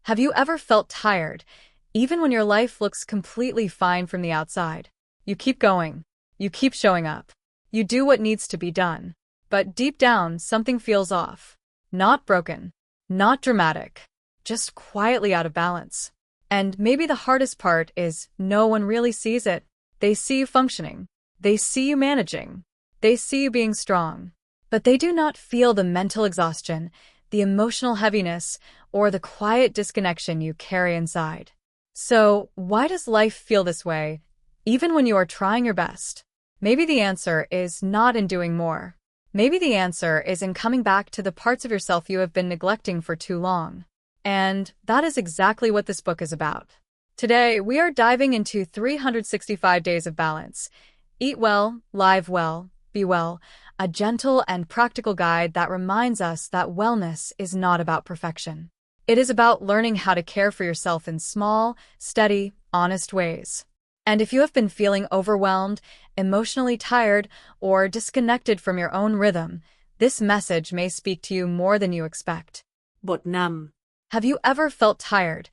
Have you ever felt tired, even when your life looks completely fine from the outside? You keep going. You keep showing up. You do what needs to be done. But deep down, something feels off. Not broken. Not dramatic. Just quietly out of balance. And maybe the hardest part is no one really sees it. They see you functioning. They see you managing. They see you being strong. But they do not feel the mental exhaustion, the emotional heaviness, or the quiet disconnection you carry inside. So, why does life feel this way, even when you are trying your best? Maybe the answer is not in doing more. Maybe the answer is in coming back to the parts of yourself you have been neglecting for too long. And that is exactly what this book is about. Today, we are diving into 365 Days of Balance. Eat well, live well, be well, a gentle and practical guide that reminds us that wellness is not about perfection. It is about learning how to care for yourself in small, steady, honest ways. And if you have been feeling overwhelmed, emotionally tired, or disconnected from your own rhythm, this message may speak to you more than you expect. บทน Have you ever felt tired,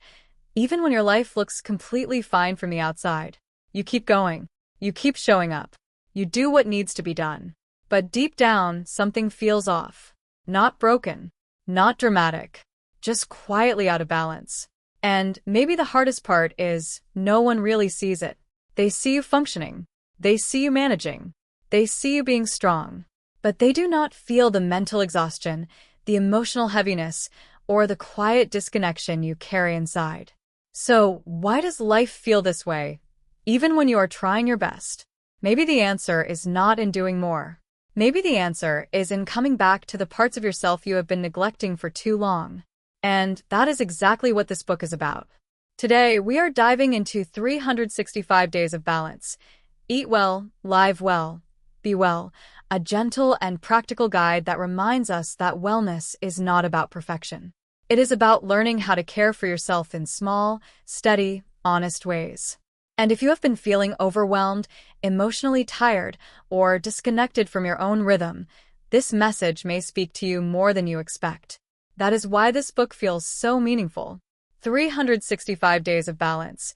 even when your life looks completely fine from the outside? You keep going. You keep showing up. You do what needs to be done. But deep down, something feels off. Not broken. Not dramatic. Just quietly out of balance. And maybe the hardest part is no one really sees it. They see you functioning. They see you managing. They see you being strong. But they do not feel the mental exhaustion, the emotional heaviness, or the quiet disconnection you carry inside. So, why does life feel this way, even when you are trying your best? Maybe the answer is not in doing more. Maybe the answer is in coming back to the parts of yourself you have been neglecting for too long. And that is exactly what this book is about. Today, we are diving into 365 Days of Balance. Eat well, live well, be well, a gentle and practical guide that reminds us that wellness is not about perfection. It is about learning how to care for yourself in small, steady, honest ways. And if you have been feeling overwhelmed, emotionally tired, or disconnected from your own rhythm, this message may speak to you more than you expect. That is why this book feels so meaningful. 365 Days of Balance.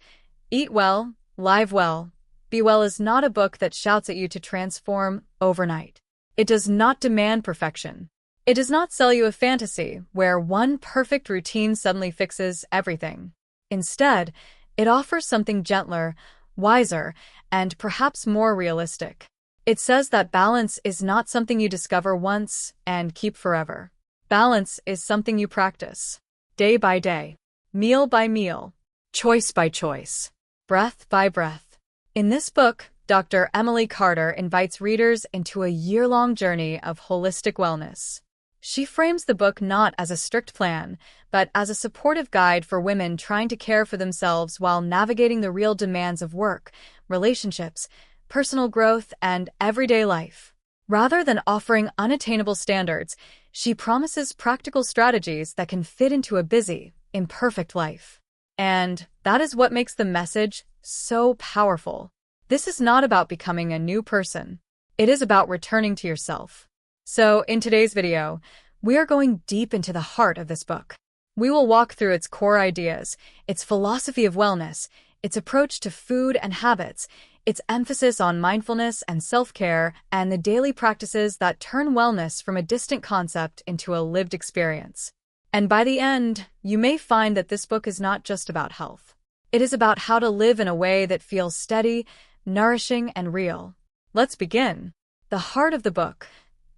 Eat well, live well, be well is not a book that shouts at you to transform overnight. It does not demand perfection. It does not sell you a fantasy where one perfect routine suddenly fixes everything. Instead, it offers something gentler, wiser, and perhaps more realistic. It says that balance is not something you discover once and keep forever. Balance is something you practice, day by day, meal by meal, choice by choice, breath by breath. In this book, Dr. Emily Carter invites readers into a year-long journey of holistic wellness. She frames the book not as a strict plan, but as a supportive guide for women trying to care for themselves while navigating the real demands of work, relationships, personal growth, and everyday life. Rather than offering unattainable standards, she promises practical strategies that can fit into a busy, imperfect life. And that is what makes the message so powerful. This is not about becoming a new person. It is about returning to yourself. So, in today's video, we are going deep into the heart of this book. We will walk through its core ideas, its philosophy of wellness, its approach to food and habits, its emphasis on mindfulness and self-care, and the daily practices that turn wellness from a distant concept into a lived experience. And by the end, you may find that this book is not just about health. It is about how to live in a way that feels steady, nourishing, and real. Let's begin. The heart of the book.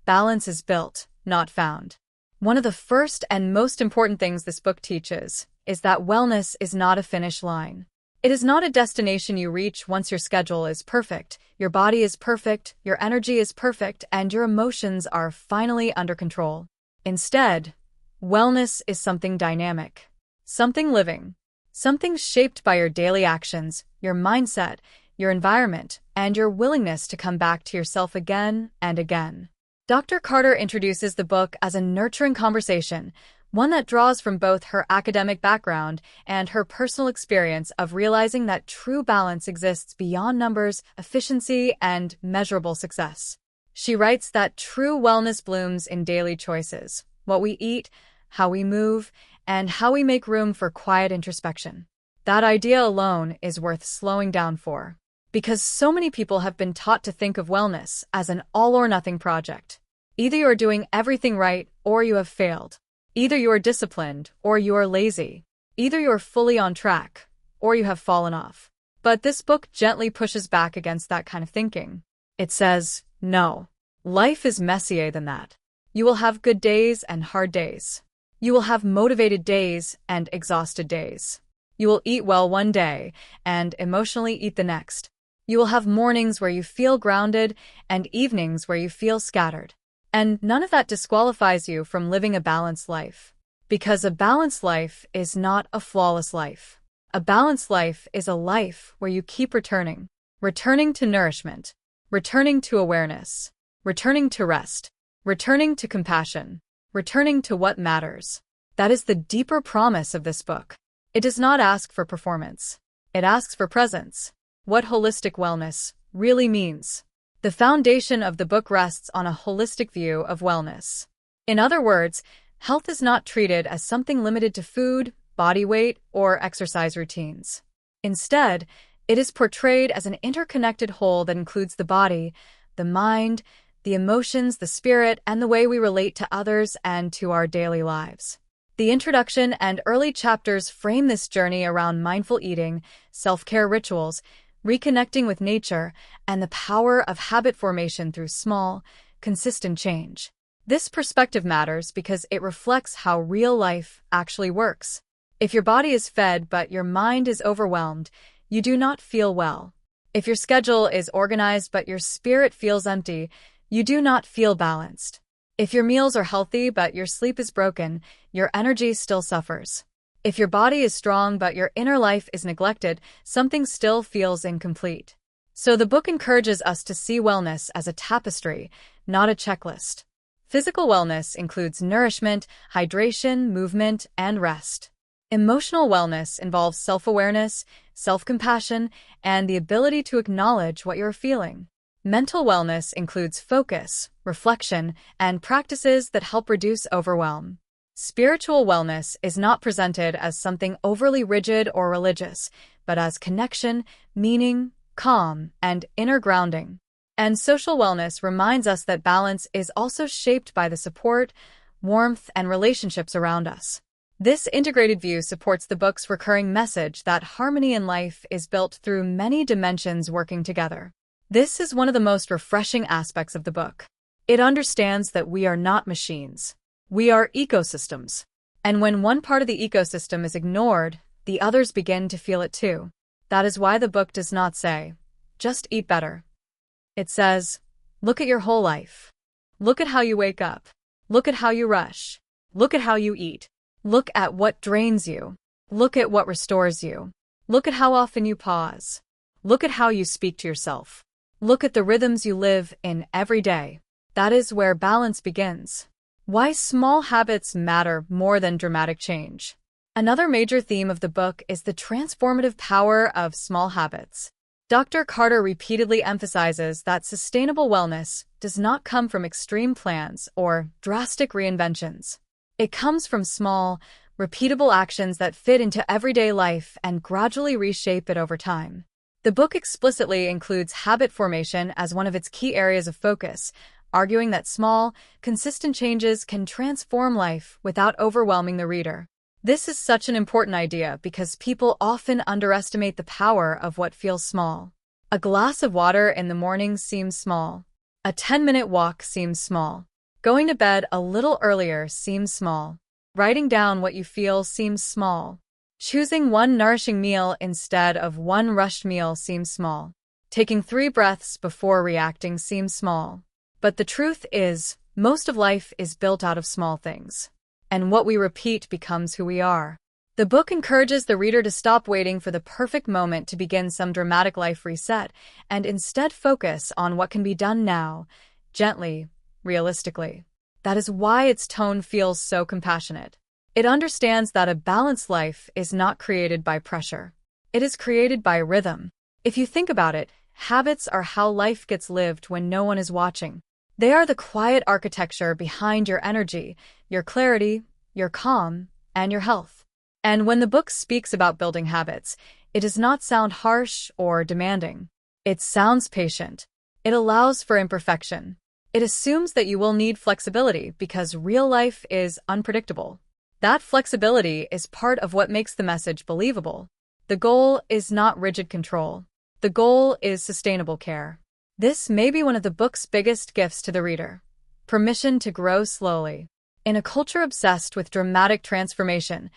Balance is built, not found. One of the first and most important things this book teaches is that wellness is not a finish line. It is not a destination you reach once your schedule is perfect, your body is perfect, your energy is perfect, and your emotions are finally under control. Instead, wellness is something dynamic, something living, something shaped by your daily actions, your mindset, your environment, and your willingness to come back to yourself again and again. Dr. Carter introduces the book as a nurturing conversation, one that draws from both her academic background and her personal experience of realizing that true balance exists beyond numbers, efficiency, and measurable success. She writes that true wellness blooms in daily choices, what we eat, how we move, and how we make room for quiet introspection. That idea alone is worth slowing down for. Because so many people have been taught to think of wellness as an all-or-nothing project. Either you are doing everything right or you have failed. Either you are disciplined or you are lazy. Either you are fully on track or you have fallen off. But this book gently pushes back against that kind of thinking. It says, no. Life is messier than that. You will have good days and hard days. You will have motivated days and exhausted days. You will eat well one day and emotionally eat the next. You will have mornings where you feel grounded and evenings where you feel scattered. And none of that disqualifies you from living a balanced life. Because a balanced life is not a flawless life. A balanced life is a life where you keep returning. Returning to nourishment. Returning to awareness. Returning to rest. Returning to compassion. Returning to what matters. That is the deeper promise of this book. It does not ask for performance. It asks for presence. What holistic wellness really means. The foundation of the book rests on a holistic view of wellness. In other words, health is not treated as something limited to food, body weight, or exercise routines. Instead, it is portrayed as an interconnected whole that includes the body, the mind, the emotions, the spirit, and the way we relate to others and to our daily lives. The introduction and early chapters frame this journey around mindful eating, self-care rituals, reconnecting with nature, and the power of habit formation through small, consistent change. This perspective matters because it reflects how real life actually works. If your body is fed but your mind is overwhelmed, you do not feel well. If your schedule is organized but your spirit feels empty, you do not feel balanced. If your meals are healthy but your sleep is broken, your energy still suffers. If your body is strong but your inner life is neglected, something still feels incomplete. So the book encourages us to see wellness as a tapestry, not a checklist. Physical wellness includes nourishment, hydration, movement, and rest. Emotional wellness involves self-awareness, self-compassion, and the ability to acknowledge what you're feeling. Mental wellness includes focus, reflection, and practices that help reduce overwhelm. Spiritual wellness is not presented as something overly rigid or religious, but as connection, meaning, calm, and inner grounding. And social wellness reminds us that balance is also shaped by the support, warmth, and relationships around us. This integrated view supports the book's recurring message that harmony in life is built through many dimensions working together. This is one of the most refreshing aspects of the book. It understands that we are not machines. We are ecosystems. And when one part of the ecosystem is ignored, the others begin to feel it too. That is why the book does not say, just eat better. It says, look at your whole life. Look at how you wake up. Look at how you rush. Look at how you eat. Look at what drains you. Look at what restores you. Look at how often you pause. Look at how you speak to yourself. Look at the rhythms you live in every day. That is where balance begins. Why small habits matter more than dramatic change. Another major theme of the book is the transformative power of small habits. Dr. Carter repeatedly emphasizes that sustainable wellness does not come from extreme plans or drastic reinventions. It comes from small, repeatable actions that fit into everyday life and gradually reshape it over time. The book explicitly includes habit formation as one of its key areas of focus, arguing that small, consistent changes can transform life without overwhelming the reader. This is such an important idea because people often underestimate the power of what feels small. A glass of water in the morning seems small. A 10-minute walk seems small. Going to bed a little earlier seems small. Writing down what you feel seems small. Choosing one nourishing meal instead of one rushed meal seems small. Taking 3 breaths before reacting seems small. But the truth is, most of life is built out of small things. And what we repeat becomes who we are. The book encourages the reader to stop waiting for the perfect moment to begin some dramatic life reset, and instead focus on what can be done now, gently, realistically. That is why its tone feels so compassionate. It understands that a balanced life is not created by pressure. It is created by rhythm. If you think about it, habits are how life gets lived when no one is watching. They are the quiet architecture behind your energy, your clarity, your calm, and your health. And when the book speaks about building habits, it does not sound harsh or demanding. It sounds patient. It allows for imperfection. It assumes that you will need flexibility because real life is unpredictable. That flexibility is part of what makes the message believable. The goal is not rigid control. The goal is sustainable care. This may be one of the book's biggest gifts to the reader. Permission to grow slowly. In a culture obsessed with dramatic transformation,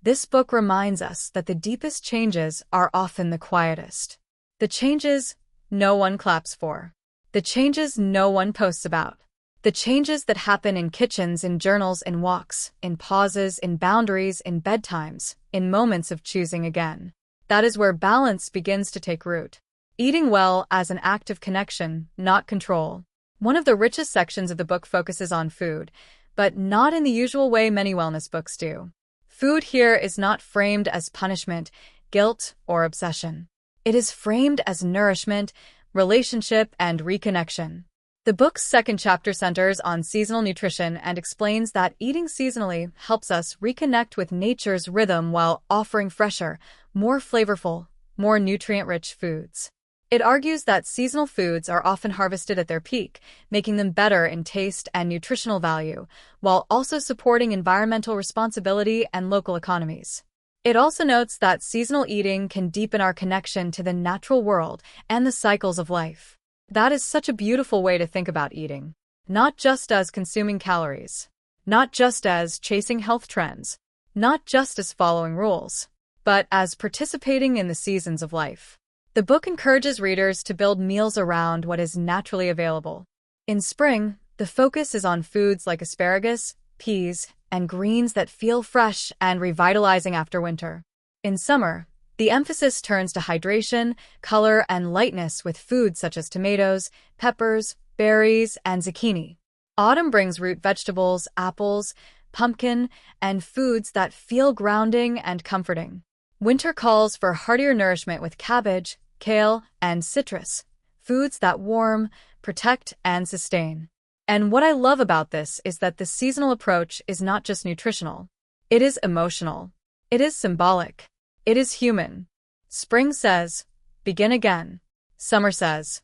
this book reminds us that the deepest changes are often the quietest. The changes no one claps for. The changes no one posts about. The changes that happen in kitchens, in journals, in walks, in pauses, in boundaries, in bedtimes, in moments of choosing again. That is where balance begins to take root. Eating well as an act of connection, not control. One of the richest sections of the book focuses on food, but not in the usual way many wellness books do. Food here is not framed as punishment, guilt, or obsession. It is framed as nourishment, relationship, and reconnection. The book's second chapter centers on seasonal nutrition and explains that eating seasonally helps us reconnect with nature's rhythm while offering fresher, more flavorful, more nutrient-rich foods. It argues that seasonal foods are often harvested at their peak, making them better in taste and nutritional value, while also supporting environmental responsibility and local economies. It also notes that seasonal eating can deepen our connection to the natural world and the cycles of life. That is such a beautiful way to think about eating. Not just as consuming calories, not just as chasing health trends, not just as following rules, but as participating in the seasons of life. The book encourages readers to build meals around what is naturally available. In spring, the focus is on foods like asparagus, peas, and greens that feel fresh and revitalizing after winter. In summer, the emphasis turns to hydration, color, and lightness with foods such as tomatoes, peppers, berries, and zucchini. Autumn brings root vegetables, apples, pumpkin, and foods that feel grounding and comforting. Winter calls for heartier nourishment with cabbage, kale, and citrus, foods that warm, protect, and sustain. And what I love about this is that the seasonal approach is not just nutritional. It is emotional. It is symbolic. It is human. Spring says, begin again. Summer says,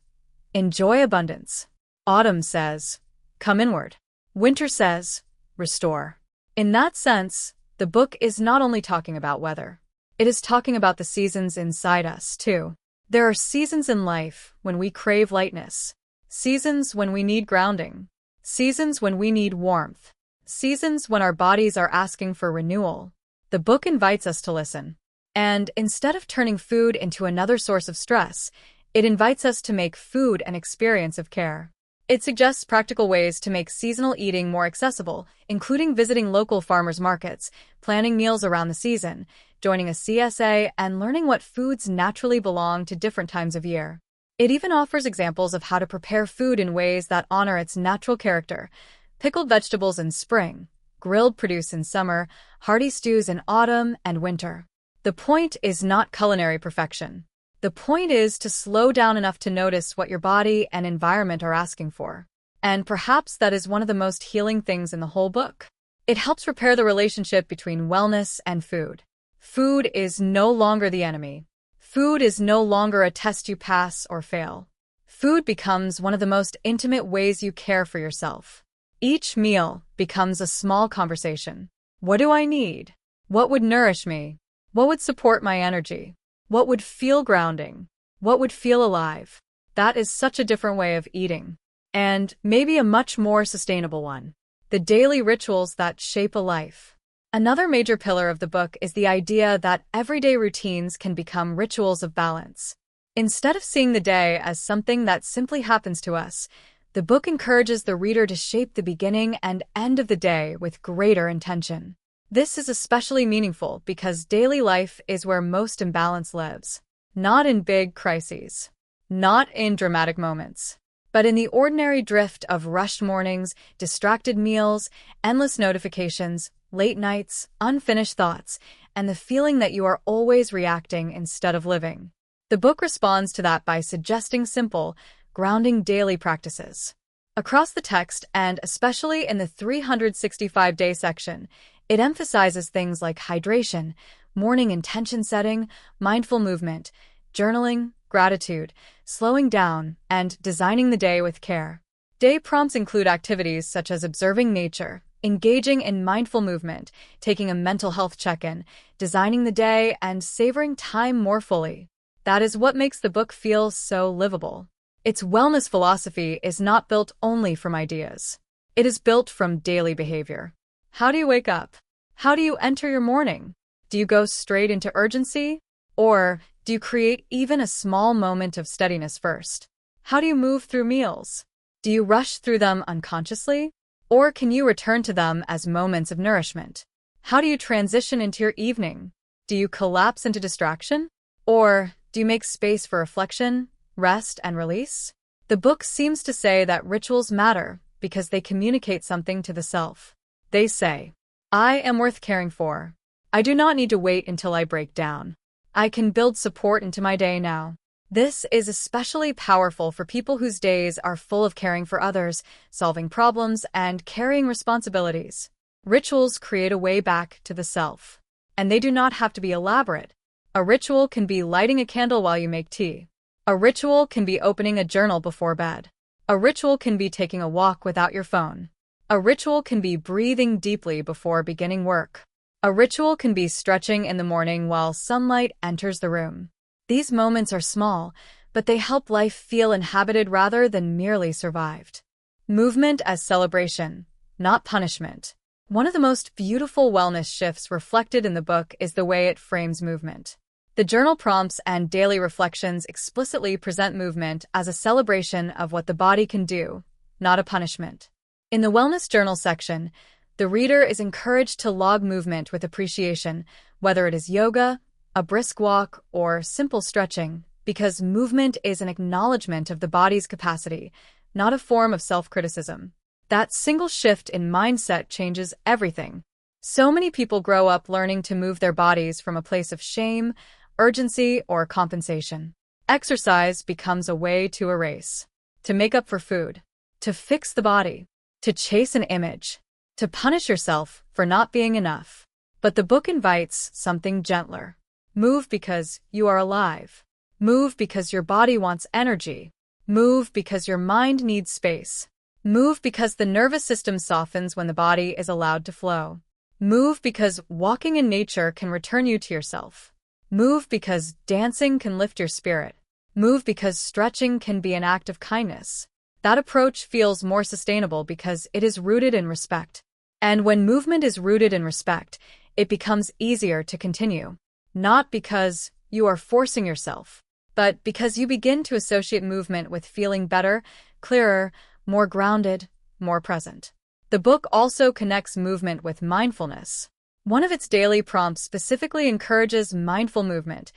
enjoy abundance. Autumn says, come inward. Winter says, restore. In that sense, the book is not only talking about weather. It is talking about the seasons inside us, too. There are seasons in life when we crave lightness, seasons when we need grounding, seasons when we need warmth, seasons when our bodies are asking for renewal. The book invites us to listen. And instead of turning food into another source of stress, it invites us to make food an experience of care. It suggests practical ways to make seasonal eating more accessible, including visiting local farmers markets, planning meals around the season, joining a CSA, and learning what foods naturally belong to different times of year. It even offers examples of how to prepare food in ways that honor its natural character: pickled vegetables in spring, grilled produce in summer, hearty stews in autumn and winter. The point is not culinary perfection. The point is to slow down enough to notice what your body and environment are asking for. And perhaps that is one of the most healing things in the whole book. It helps repair the relationship between wellness and food. Food is no longer the enemy. Food is no longer a test you pass or fail. Food becomes one of the most intimate ways you care for yourself. Each meal becomes a small conversation. What do I need? What would nourish me? What would support my energy? What would feel grounding? What would feel alive? That is such a different way of eating. And maybe a much more sustainable one. The daily rituals that shape a life. Another major pillar of the book is the idea that everyday routines can become rituals of balance. Instead of seeing the day as something that simply happens to us, the book encourages the reader to shape the beginning and end of the day with greater intention. This is especially meaningful because daily life is where most imbalance lives. Not in big crises, not in dramatic moments, but in the ordinary drift of rushed mornings, distracted meals, endless notifications, late nights, unfinished thoughts, and the feeling that you are always reacting instead of living. The book responds to that by suggesting simple, grounding daily practices. Across the text, and especially in the 365-day section, It emphasizes things like hydration, morning intention setting, mindful movement, journaling, gratitude, slowing down, and designing the day with care. Day prompts include activities such as observing nature, engaging in mindful movement, taking a mental health check-in, designing the day, and savoring time more fully. That is what makes the book feel so livable. Its wellness philosophy is not built only from ideas. It is built from daily behavior. How do you wake up? How do you enter your morning? Do you go straight into urgency? Or do you create even a small moment of steadiness first? How do you move through meals? Do you rush through them unconsciously? Or can you return to them as moments of nourishment? How do you transition into your evening? Do you collapse into distraction? Or do you make space for reflection, rest, and release? The book seems to say that rituals matter because they communicate something to the self. They say, I am worth caring for. I do not need to wait until I break down. I can build support into my day now. This is especially powerful for people whose days are full of caring for others, solving problems, and carrying responsibilities. Rituals create a way back to the self. And they do not have to be elaborate. A ritual can be lighting a candle while you make tea. A ritual can be opening a journal before bed. A ritual can be taking a walk without your phone. A ritual can be breathing deeply before beginning work. A ritual can be stretching in the morning while sunlight enters the room. These moments are small, but they help life feel inhabited rather than merely survived. Movement as celebration, not punishment. One of the most beautiful wellness shifts reflected in the book is the way it frames movement. The journal prompts and daily reflections explicitly present movement as a celebration of what the body can do, not a punishment. In the Wellness Journal section, the reader is encouraged to log movement with appreciation, whether it is yoga, a brisk walk, or simple stretching, because movement is an acknowledgement of the body's capacity, not a form of self-criticism. That single shift in mindset changes everything. So many people grow up learning to move their bodies from a place of shame, urgency, or compensation. Exercise becomes a way to erase, to make up for food, to fix the body, to chase an image, to punish yourself for not being enough. But the book invites something gentler. Move because you are alive. Move because your body wants energy. Move because your mind needs space. Move because the nervous system softens when the body is allowed to flow. Move because walking in nature can return you to yourself. Move because dancing can lift your spirit. Move because stretching can be an act of kindness. That approach feels more sustainable because it is rooted in respect. And when movement is rooted in respect, it becomes easier to continue. Not because you are forcing yourself, but because you begin to associate movement with feeling better, clearer, more grounded, more present. The book also connects movement with mindfulness. One of its daily prompts specifically encourages mindful movement,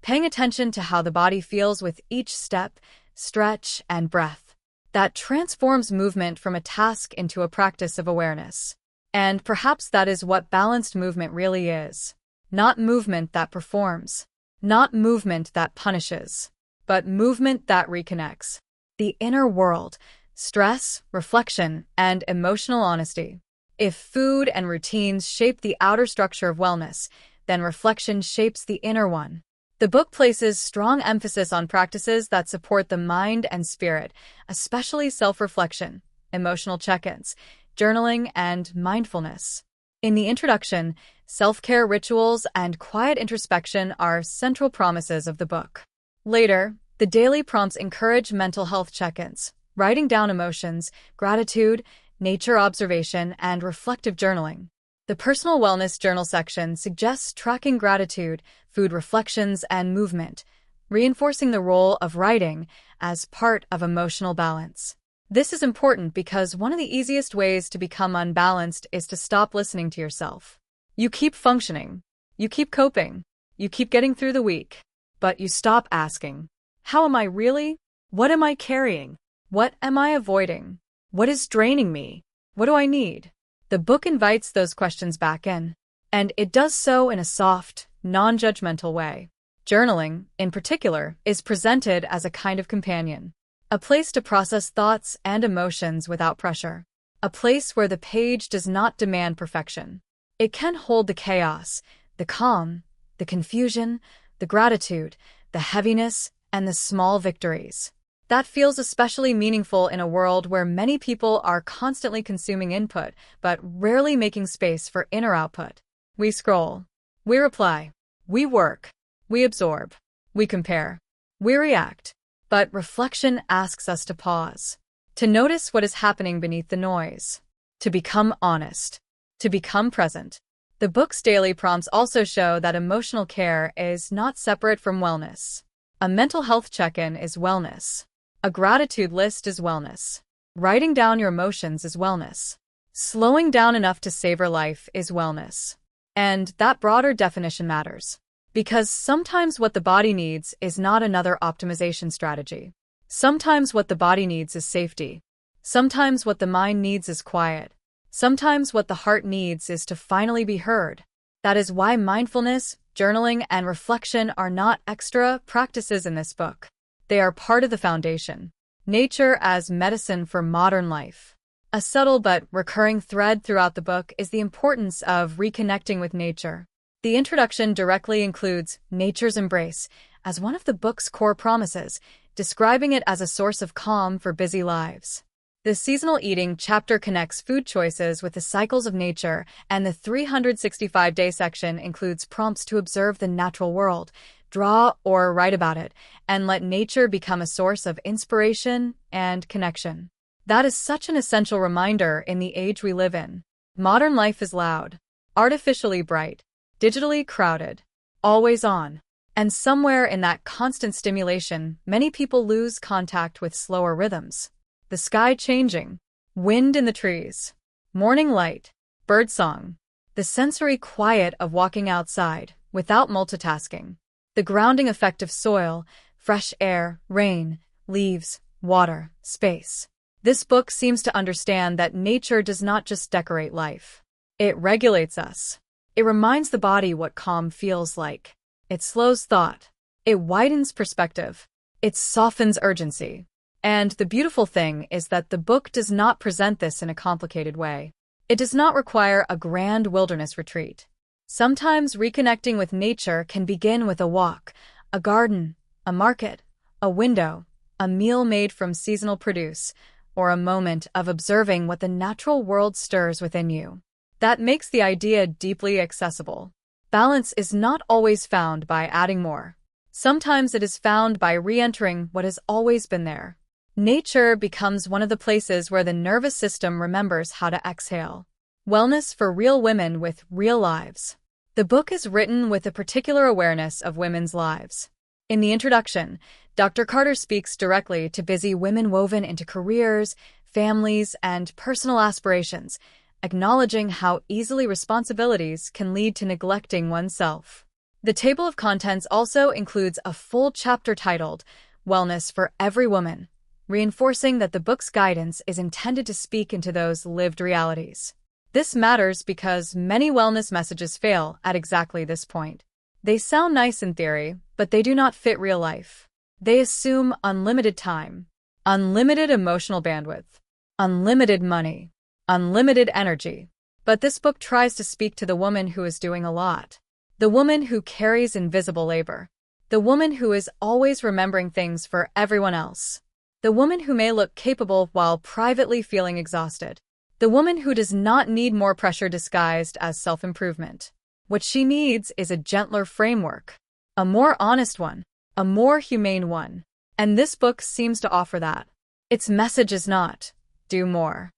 paying attention to how the body feels with each step, stretch, and breath. That transforms movement from a task into a practice of awareness. And perhaps that is what balanced movement really is. Not movement that performs, not movement that punishes, but movement that reconnects. The inner world, stress, reflection, and emotional honesty. If food and routines shape the outer structure of wellness, then reflection shapes the inner one. The book places strong emphasis on practices that support the mind and spirit, especially self-reflection, emotional check-ins, journaling, and mindfulness. In the introduction, self-care rituals and quiet introspection are central promises of the book. Later, the daily prompts encourage mental health check-ins, writing down emotions, gratitude, nature observation, and reflective journaling. The Personal Wellness Journal section suggests tracking gratitude, food reflections, and movement, reinforcing the role of writing as part of emotional balance. This is important because one of the easiest ways to become unbalanced is to stop listening to yourself. You keep functioning, you keep coping, you keep getting through the week, but you stop asking, how am I really? What am I carrying? What am I avoiding? What is draining me? What do I need? The book invites those questions back in, and it does so in a soft, non-judgmental way. Journaling, in particular, is presented as a kind of companion. A place to process thoughts and emotions without pressure. A place where the page does not demand perfection, It can hold the chaos, the calm, the confusion, the gratitude, the heaviness, and the small victories. That feels especially meaningful in a world where many people are constantly consuming input, but rarely making space for inner output. We scroll. We reply. We work. We absorb. We compare. We react. But reflection asks us to pause, to notice what is happening beneath the noise, to become honest, to become present. The book's daily prompts also show that emotional care is not separate from wellness. A mental health check-in is wellness. A gratitude list is wellness. Writing down your emotions is wellness. Slowing down enough to savor life is wellness. And that broader definition matters. Because sometimes what the body needs is not another optimization strategy. Sometimes what the body needs is safety. Sometimes what the mind needs is quiet. Sometimes what the heart needs is to finally be heard. That is why mindfulness, journaling, and reflection are not extra practices in this book. They are part of the foundation. Nature as medicine for modern life. A subtle but recurring thread throughout the book is the importance of reconnecting with nature. The introduction directly includes nature's embrace as one of the book's core promises, describing it as a source of calm for busy lives. The seasonal eating chapter connects food choices with the cycles of nature, and the 365-day section includes prompts to observe the natural world, draw or write about it, and let nature become a source of inspiration and connection. That is such an essential reminder in the age we live in. Modern life is loud, artificially bright, digitally crowded, always on. And somewhere in that constant stimulation, many people lose contact with slower rhythms. The sky changing, wind in the trees, morning light, birdsong, the sensory quiet of walking outside without multitasking, the grounding effect of soil, fresh air, rain, leaves, water, space. This book seems to understand that nature does not just decorate life. It regulates us. It reminds the body what calm feels like. It slows thought. It widens perspective. It softens urgency. And the beautiful thing is that the book does not present this in a complicated way. It does not require a grand wilderness retreat. Sometimes reconnecting with nature can begin with a walk, a garden, a market, a window, a meal made from seasonal produce, or a moment of observing what the natural world stirs within you. That makes the idea deeply accessible. Balance is not always found by adding more. Sometimes it is found by re-entering what has always been there. Nature becomes one of the places where the nervous system remembers how to exhale. Wellness for real women with real lives. The book is written with a particular awareness of women's lives. In the introduction, Dr. Carter speaks directly to busy women woven into careers, families, and personal aspirations, acknowledging how easily responsibilities can lead to neglecting oneself. The table of contents also includes a full chapter titled Wellness for Every Woman, reinforcing that the book's guidance is intended to speak into those lived realities. This matters because many wellness messages fail at exactly this point. They sound nice in theory, but they do not fit real life. They assume unlimited time, unlimited emotional bandwidth, unlimited money, unlimited energy. But this book tries to speak to the woman who is doing a lot. The woman who carries invisible labor. The woman who is always remembering things for everyone else. The woman who may look capable while privately feeling exhausted. The woman who does not need more pressure disguised as self-improvement. What she needs is a gentler framework, a more honest one, a more humane one. And this book seems to offer that. Its message is not, do more.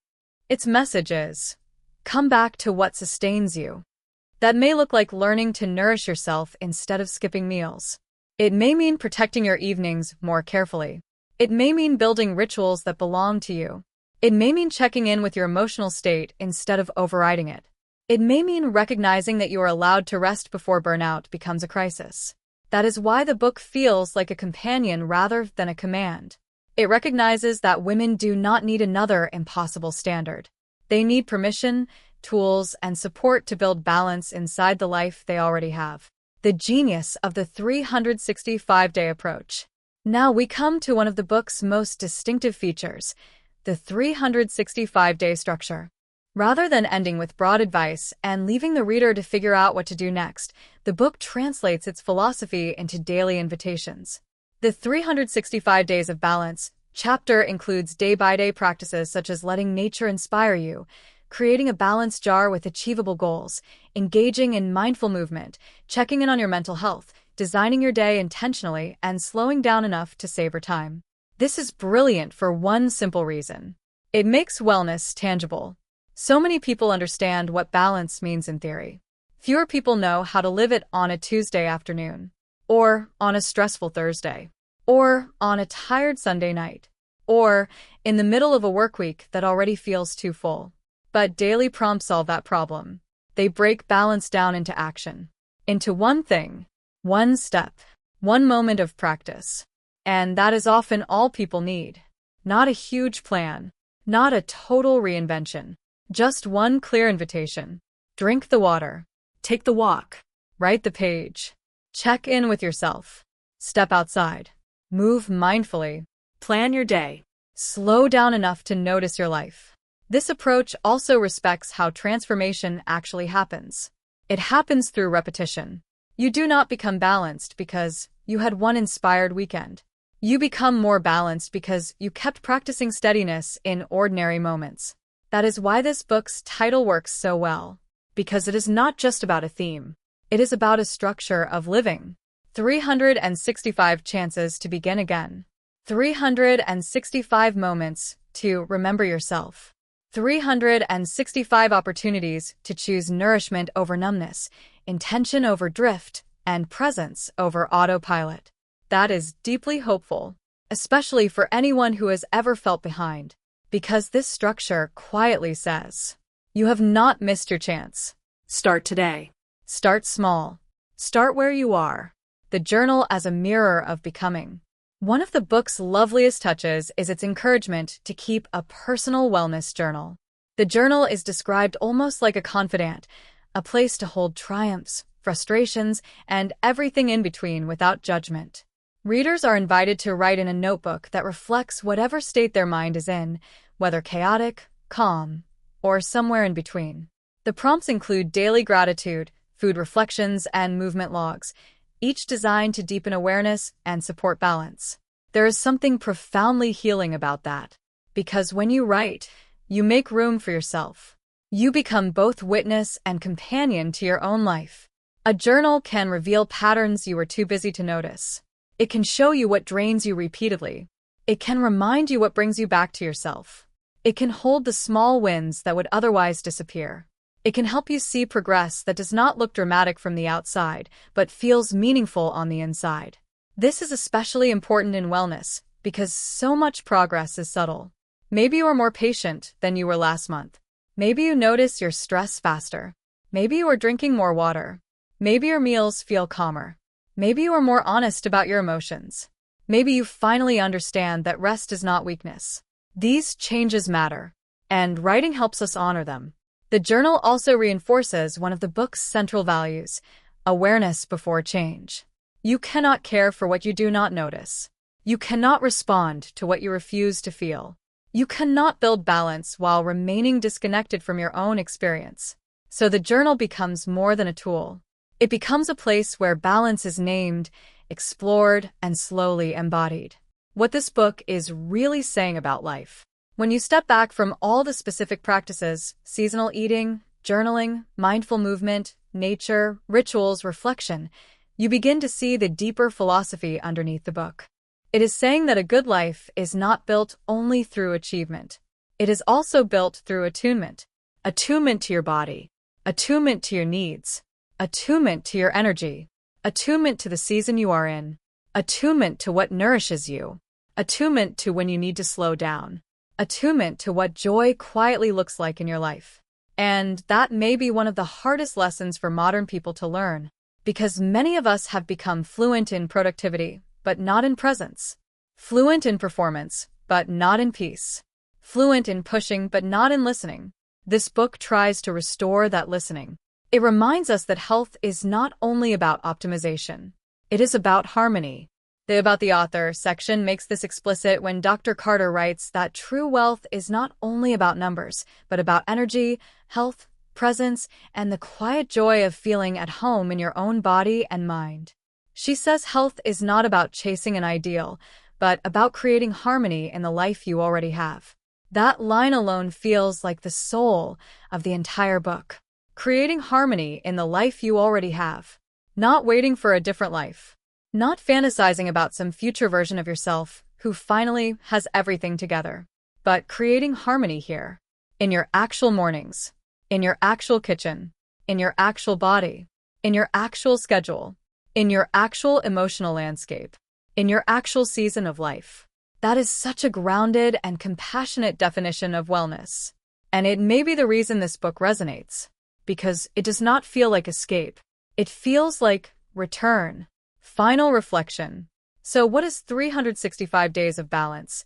Its message is, come back to what sustains you. That may look like learning to nourish yourself instead of skipping meals. It may mean protecting your evenings more carefully. It may mean building rituals that belong to you. It may mean checking in with your emotional state instead of overriding it. It may mean recognizing that you are allowed to rest before burnout becomes a crisis. That is why the book feels like a companion rather than a command. It recognizes that women do not need another impossible standard. They need permission, tools, and support to build balance inside the life they already have. The genius of the 365-day approach. Now we come to one of the book's most distinctive features, the 365-day structure. Rather than ending with broad advice and leaving the reader to figure out what to do next, the book translates its philosophy into daily invitations. The 365 Days of Balance chapter includes day-by-day practices such as letting nature inspire you, creating a balance jar with achievable goals, engaging in mindful movement, checking in on your mental health, designing your day intentionally, and slowing down enough to savor time. This is brilliant for one simple reason. It makes wellness tangible. So many people understand what balance means in theory. Fewer people know how to live it on a Tuesday afternoon, or on a stressful Thursday, or on a tired Sunday night, or in the middle of a work week that already feels too full. But daily prompts solve that problem. They break balance down into action, into one thing, one step, one moment of practice. And that is often all people need. Not a huge plan, not a total reinvention. Just one clear invitation. Drink the water. Take the walk. Write the page. Check in with yourself. Step outside. Move mindfully. Plan your day. Slow down enough to notice your life. This approach also respects how transformation actually happens. It happens through repetition. You do not become balanced because you had one inspired weekend. You become more balanced because you kept practicing steadiness in ordinary moments. That is why this book's title works so well, because it is not just about a theme. It is about a structure of living. 365 chances to begin again. 365 moments to remember yourself. 365 opportunities to choose nourishment over numbness, intention over drift, and presence over autopilot. That is deeply hopeful, especially for anyone who has ever felt behind. Because this structure quietly says, you have not missed your chance. Start today. Start small. Start where you are. The journal as a mirror of becoming. One of the book's loveliest touches is its encouragement to keep a personal wellness journal. The journal is described almost like a confidant, a place to hold triumphs, frustrations, and everything in between without judgment. Readers are invited to write in a notebook that reflects whatever state their mind is in, whether chaotic, calm, or somewhere in between. The prompts include daily gratitude, food reflections, and movement logs, each designed to deepen awareness and support balance. There is something profoundly healing about that, because when you write, you make room for yourself. You become both witness and companion to your own life. A journal can reveal patterns you were too busy to notice. It can show you what drains you repeatedly. It can remind you what brings you back to yourself. It can hold the small wins that would otherwise disappear. It can help you see progress that does not look dramatic from the outside, but feels meaningful on the inside. This is especially important in wellness, because so much progress is subtle. Maybe you are more patient than you were last month. Maybe you notice your stress faster. Maybe you are drinking more water. Maybe your meals feel calmer. Maybe you are more honest about your emotions. Maybe you finally understand that rest is not weakness. These changes matter, and writing helps us honor them. The journal also reinforces one of the book's central values, awareness before change. You cannot care for what you do not notice. You cannot respond to what you refuse to feel. You cannot build balance while remaining disconnected from your own experience. So the journal becomes more than a tool. It becomes a place where balance is named, explored, and slowly embodied. What this book is really saying about life. When you step back from all the specific practices, seasonal eating, journaling, mindful movement, nature, rituals, reflection, you begin to see the deeper philosophy underneath the book. It is saying that a good life is not built only through achievement. It is also built through attunement. Attunement to your body. Attunement to your needs. Attunement to your energy. Attunement to the season you are in. Attunement to what nourishes you. Attunement to when you need to slow down. Attunement to what joy quietly looks like in your life. And that may be one of the hardest lessons for modern people to learn, because many of us have become fluent in productivity, but not in presence. Fluent in performance, but not in peace. Fluent in pushing, but not in listening. This book tries to restore that listening. It reminds us that health is not only about optimization. It is about harmony. The About the Author section makes this explicit when Dr. Carter writes that true wealth is not only about numbers, but about energy, health, presence, and the quiet joy of feeling at home in your own body and mind. She says health is not about chasing an ideal, but about creating harmony in the life you already have. That line alone feels like the soul of the entire book. Creating harmony in the life you already have. Not waiting for a different life. Not fantasizing about some future version of yourself who finally has everything together. But creating harmony here. In your actual mornings. In your actual kitchen. In your actual body. In your actual schedule. In your actual emotional landscape. In your actual season of life. That is such a grounded and compassionate definition of wellness. And it may be the reason this book resonates. Because it does not feel like escape. It feels like return. Final reflection. So what is 365 days of balance?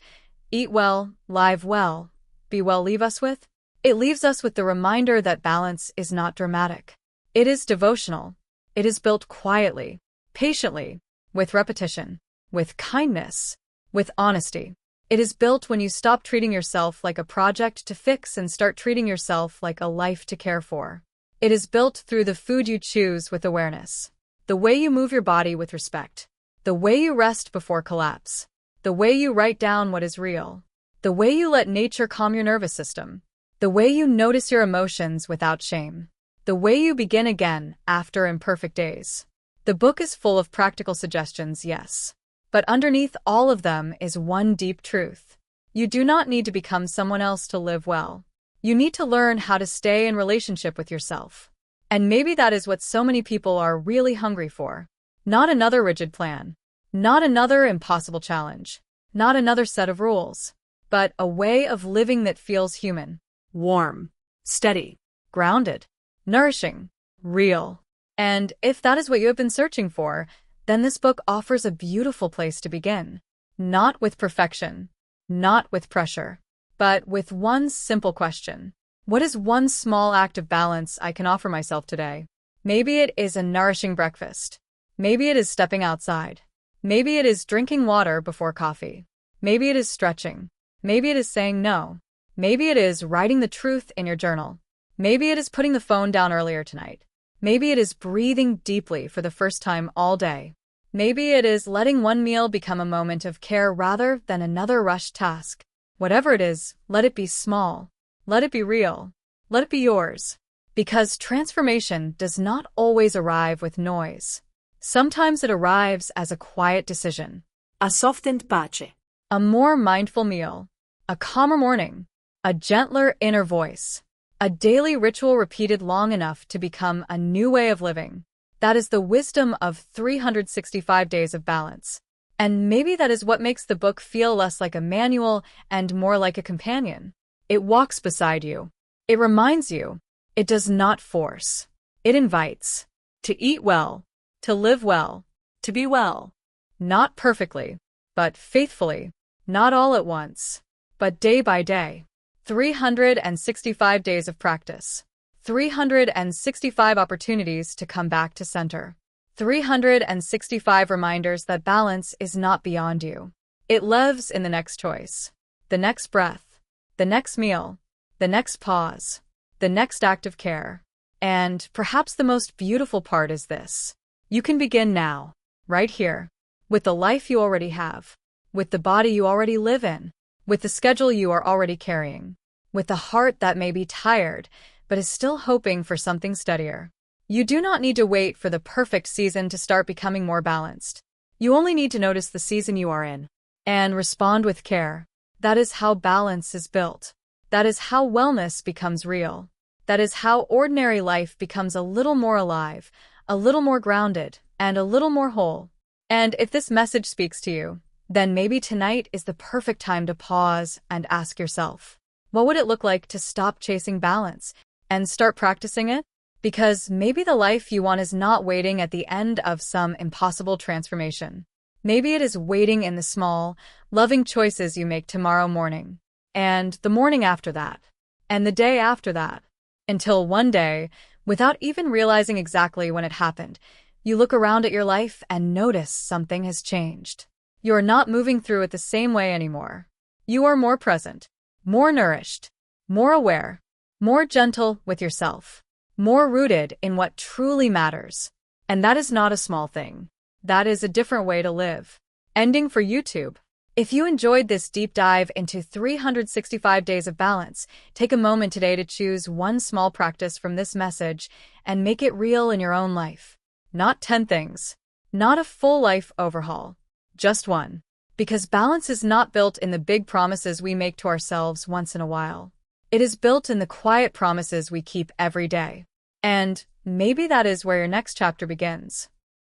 Eat well, live well, be well leave us with? It leaves us with the reminder that balance is not dramatic. It is devotional. It is built quietly, patiently, with repetition, with kindness, with honesty. It is built when you stop treating yourself like a project to fix and start treating yourself like a life to care for. It is built through the food you choose with awareness, the way you move your body with respect, the way you rest before collapse, the way you write down what is real, the way you let nature calm your nervous system, the way you notice your emotions without shame, the way you begin again after imperfect days. The book is full of practical suggestions, yes. But underneath all of them is one deep truth. You do not need to become someone else to live well. You need to learn how to stay in relationship with yourself. And maybe that is what so many people are really hungry for. Not another rigid plan. Not another impossible challenge. Not another set of rules. But a way of living that feels human. Warm. Steady. Grounded. Nourishing. Real. And if that is what you have been searching for, then this book offers a beautiful place to begin. Not with perfection. Not with pressure. But with one simple question. What is one small act of balance I can offer myself today? Maybe it is a nourishing breakfast. Maybe it is stepping outside. Maybe it is drinking water before coffee. Maybe it is stretching. Maybe it is saying no. Maybe it is writing the truth in your journal. Maybe it is putting the phone down earlier tonight. Maybe it is breathing deeply for the first time all day. Maybe it is letting one meal become a moment of care rather than another rushed task. Whatever it is, let it be small. Let it be real. Let it be yours. Because transformation does not always arrive with noise. Sometimes it arrives as a quiet decision. A softened pace. A more mindful meal. A calmer morning. A gentler inner voice. A daily ritual repeated long enough to become a new way of living. That is the wisdom of 365 days of balance. And maybe that is what makes the book feel less like a manual and more like a companion. It walks beside you. It reminds you. It does not force. It invites. To eat well. To live well. To be well. Not perfectly, but faithfully. Not all at once, but day by day. 365 days of practice. 365 opportunities to come back to center. 365 reminders that balance is not beyond you. It lives in the next choice, the next breath, the next meal, the next pause, the next act of care. And perhaps the most beautiful part is this. You can begin now, right here, with the life you already have, with the body you already live in, with the schedule you are already carrying, with the heart that may be tired but is still hoping for something steadier. You do not need to wait for the perfect season to start becoming more balanced. You only need to notice the season you are in and respond with care. That is how balance is built. That is how wellness becomes real. That is how ordinary life becomes a little more alive, a little more grounded, and a little more whole. And if this message speaks to you, then maybe tonight is the perfect time to pause and ask yourself, what would it look like to stop chasing balance and start practicing it? Because maybe the life you want is not waiting at the end of some impossible transformation. Maybe it is waiting in the small, loving choices you make tomorrow morning, and the morning after that, and the day after that, until one day, without even realizing exactly when it happened, You look around at your life and notice something has changed. You are not moving through it the same way anymore. You are more present, more nourished, more aware, more gentle with yourself, more rooted in what truly matters. And that is not a small thing. That is a different way to live. Ending for YouTube. If you enjoyed this deep dive into 365 days of balance, take a moment today to choose one small practice from this message and make it real in your own life. Not 10 things. Not a full life overhaul. Just one. Because balance is not built in the big promises we make to ourselves once in a while. It is built in the quiet promises we keep every day. And maybe that is where your next chapter begins.